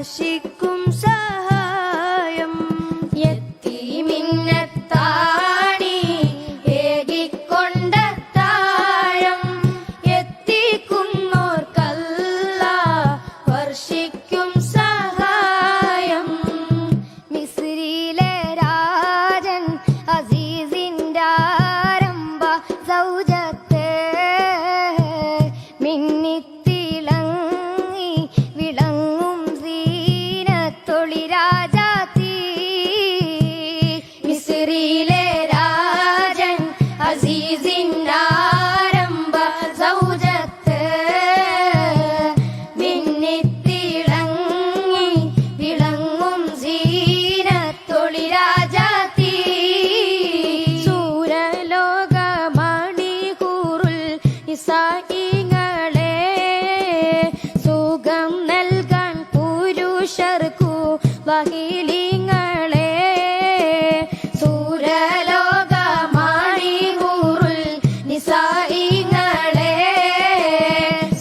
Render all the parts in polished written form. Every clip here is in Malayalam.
വർഷിക്കും സഹായം എത്തിമിന്നത്താണി ഏകിക്കൊണ്ടത്താഴം എത്തിക്കുന്നോർക്കല്ല വർഷിക്കും സഹായം മിസ്രിയിലെ രാജൻ അസീസിന്റെ ആരംഭ സൗജത്തെ മിന്നിത്തിളങ്ങി വിളങ്ങും സീനത്തൊളി രാജാത്തി മിസ്രിയിലെ രാജൻ അസീസിന്റെ ആരംഭ സൗജത്ത് മിന്നിത്തിളങ്ങി വിളങ്ങും സീനത്തൊളി രാജാത്തി സൂരലോകമണികൂറുൽ ഇസായിങ്ങളെ സുഖം നൽകാൻ പുരുഷർക്കു വഹിലിങ്ങളെ സൂരലോകമണികൂറുൽ നിസായിങ്ങളെ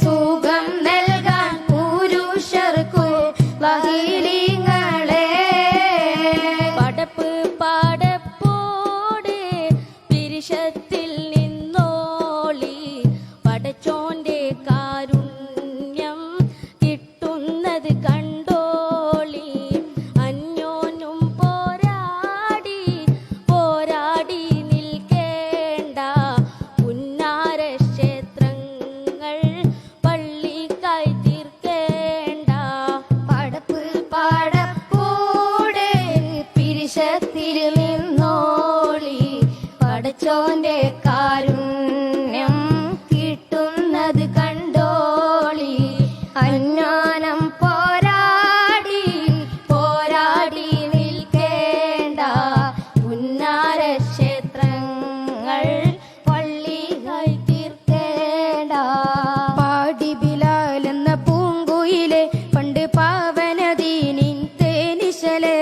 സുഖം നൽകാൻ പുരുഷർക്കു വഹിലിങ്ങളെ പടപ്പ് പാടപ്പോടെ പിരിശത്തിൽ നിന്നോളി പടച്ചോന്റെ കാരുണ്യം കിട്ടുന്നത് കണ്ടോളി അന്യോന്യം പോരാടി പോരാടി നിൽക്കേണ്ട പുന്നാര ക്ഷേത്രങ്ങൾ പള്ളിക്കായി തീർക്കേണ്ട പടപ്പ് പാടപ്പോടെ പിരിശത്തിൽ നിന്നോളി പടച്ചോന്റെ കാരുണ്യം കിട്ടുന്നത് കണ്ടോളി അന്യോനം പോരാടി പോരാടി നിൽക്കേണ്ട പുന്നാര ക്ഷേത്രങ്ങൾ പള്ളിയായി തീർക്കേണ്ട പാടി ബിലാൽ എന്ന പൂങ്കുയിലെ പണ്ട് പാവനദീനിൻ തേനിശലെ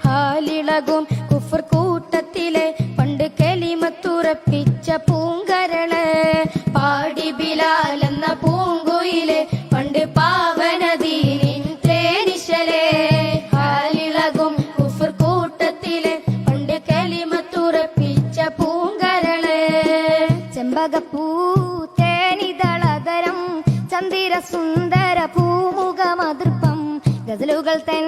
ഹാലിളകും കുഫർ കൂട്ടത്തിലെ പണ്ട് കലിമത്തുറപ്പിച്ച പൂങ്കരള് പാടി ബിലാൽ എന്ന പൂങ്കുയിലെ പണ്ട് പാവനദീനിൻ തേനിശലെ ഹാലിളകും കുഫർ കൂട്ടത്തിലെ പണ്ട് കലിമത്തുറപ്പിച്ച പൂങ്കരള് ചെമ്പകപ്പൂ തേനിതളതരം ചന്ദിര സുന്ദര പൂമുഖമതൃപ്പം ഗസലുകൾ തൻ